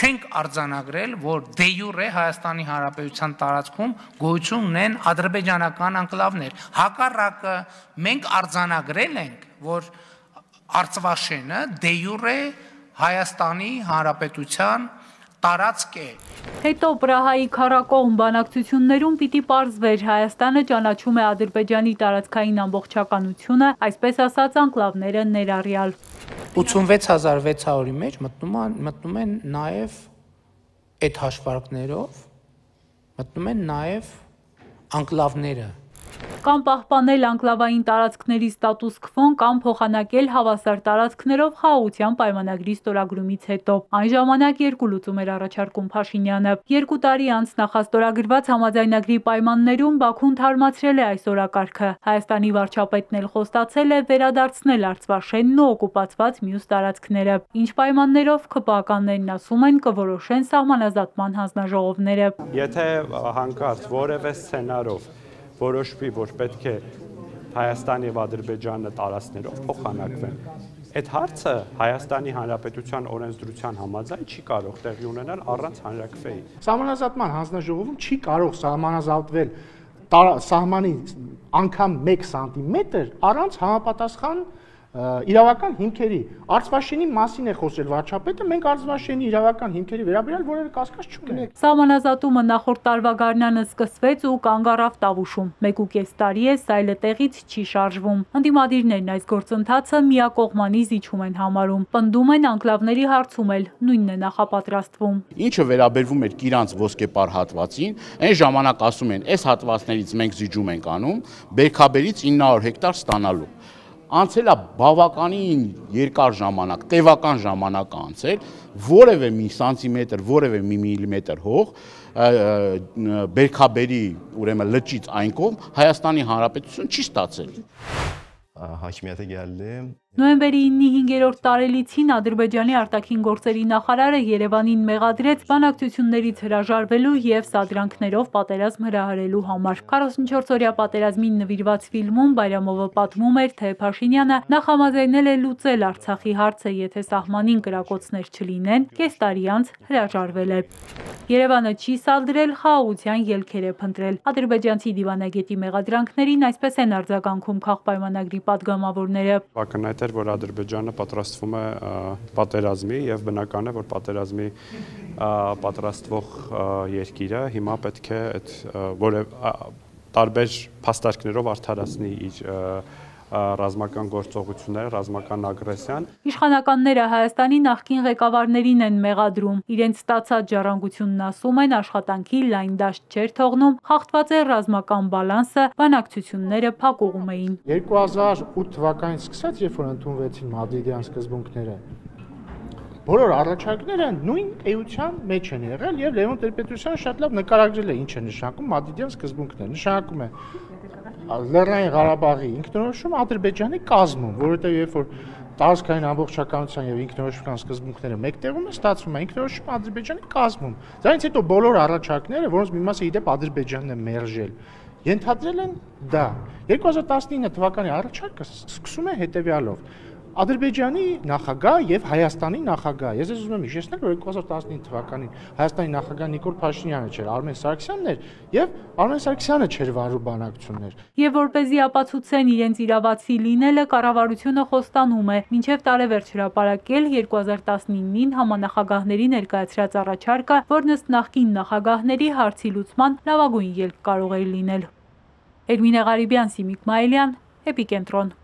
չենք արձանագրել, որ դե յուրե Հայաստանի Հանրապետության տարածքում գոյություն ունեն ադրբեջանական անկլավներ։ Հակառակը մենք արձանագրել ենք, որ Արցվաշենը դե յուրե Հայաստանի Հանրապետության տարածք է։ Հետո Պրահայի քառակողմ բանակցություններում պիտի պարզվեր Հայաստանը ճանաչում է Ադրբեջանի տարածքային ամբողջականությունը, այսպես ասած անկլավները ներառյալ։ 86,600-ի մեջ մտնում են նաև այդ հաշվարկներով, մտնում են նաև անկլավները։ Կամ պահպանել անկլավային տարածքների ստատուս քվոն կամ փոխանակել հավասար տարածքներով խաղաղության պայմանագրի ստորագրումից հետո։ Այն ժամանակ երկու լուծում էր առաջարկում Փաշինյանը։ 2 տարի անց նախաստորագրված համաձայնագրի պայմաններում Բաքուն թարմացրել է այս օրակարգը։ Հայաստանի վարչապետն էլ խոստացել է վերադարձնել Արցվաշենն ու օկուպացված մյուս տարածքները։ Ինչ պայմաններով ՔՊԱ-ականներն ասում են կորոշեն սահմանազատման հանձնաժողովները։ Եթե հանկարծ որևէ սցենարով որոշվի, որ պետք է Հայաստանի եւ Ադրբեջանը տարածքներով փոխանակվեն, այդ հարցը Հայաստանի Հանրապետության օրենսդրության համաձայն չի կարող տեղի ունենալ առանց հանրաքվեի։ Սահմանազատման հանձնաժողովում չի կարող սահմանազատվել սահմանի անգամ 1 սանտիմետր առանց համապատասխան իրավական հիմքերի։ Արցվաշենի մասին է խոսել վարչապետը, մենք Արցվաշենի իրավական հիմքերի վերաբերյալ որևէ կասկած չունենք։ Սահմանազատումը նախորդ տարվա գարնանը սկսվեց ու կանգ առավ Տավուշում։ 1.5 տարի է սայլը տեղից չի շարժվում։ Ընդդիմադիրներն այս գործընթացը միակողմանի զիջում են համարում։ Պնդում են անկլավների հարցում էլ նույնն է նախապատրաստվում։ Ինչը վերաբերվում էր Կիրանց ոսկեպար հատվածին, այն ժամանակ ասում են, այս հատվածներից մենք զիջում ենք անում, Բերքաբերից 900 հեկտար ստանալու։ Անցել է բավականին երկար ժամանակ, տևական ժամանակ անցել, որևէ մի սանտիմետր, որևէ մի միլիմետր հող Բերքաբերի, ուրեմն լճից այն կողմ Հայաստանի Հանրապետություն չի ստացել։ Hakimiyyete geldi. Նոյեմբերի 9-ի 5-րդ տարելիցին Ադրբեջանի արտաքին գործերի նախարարը Երևանին մեղադրեց բանակցություններից հրաժարվելու և սադրանքներով պատերազմ հրահրելու համար։ 44-օրյա պատերազմին նվիրված ֆիլմում Բայրամովը պատմում էր, թե Փաշինյանը նախամաձայնել է լուծել Արցախի հարցը, եթե սահմանին կրակոցներ չլինեն, կես տարի անց հրաժարվել է։ Երևանը չի սալդրել, խաղաղության ելքեր է փնտրել։ Ադրբեջանցի դիվանագետի մեղադրանքներին այսպես են արձագանքում քաղաքապայմանագրի պատգամավորները։ Էր, որ Ադրբեջանը պատրաստվում է պատերազմի եւ բնական է, որ պատերազմի պատրաստվող երկիրը հիմա պետք է այդ տարբեր փաստարկներով արդարացնի իր ռազմական գործողությունները, ռազմական ագրեսիան։ Իշխանականները Հայաստանի նախկին ղեկավարներին են մեղադրում։ Իրենց ստացած ժառանգությունն ասում են աշխատանքի լայն դաշտ չէր թողնում, խախտված է ռազմական բալանսը, բանակցությունները փակուղում էին։ 2008 թվականից սկսած, երբ որ ընդունվեցին Մադրիդյան սկզբունքները, բոլոր առաջարկները նույն էության մեջ են եղել եւ Լևոն Տեր-Պետրոսյանը շատ լավ նկարագրել է ինչ է նշանակում Մադրիդյան սկզբունքները։ Նշանակում է Լեռնային Ղարաբաղի ինքնորոշում Ադրբեջանի կազմում, որովհետեւ երբ որ տարածքային ամբողջականության եւ ինքնորոշման սկզբունքները մեկտեղում են, ստացվում է ինքնորոշում Ադրբեջանի կազմում։ Դրանից հետո բոլոր առաջարկները, որոնց մի մասը իդեպ Ադրբեջանն է մերժել, ենթադրել են դա։ 2019 թվականի առաջարկը սկսում է հետեւյալով. Ադրբեջանի նախագահ եւ Հայաստանի նախագահ։ Ես ուզում եմ հիշեցնել, որ 2019 թվականին Հայաստանի նախագահ Նիկոլ Փաշինյանը չէր, Արմեն Սարգսյանն էր եւ Արմեն Սարգսյանը չէր վարում բանակցություններ։ Եվ որպեսզի ապացուցեն իրենց իրավացի լինելը, կառավարությունը խոստանում է մինչև տարեվերջ հրապարակել 2019-ին համանախագահների ներկայացրած առաջարկը, որն ըստ նախկին նախագահների հարցի լուծման լավագույն ելք կարող էր լինել։ Էրմինե Ղարիբյան, Սիմիկ Մայիլյան, Էպիկենտրոն։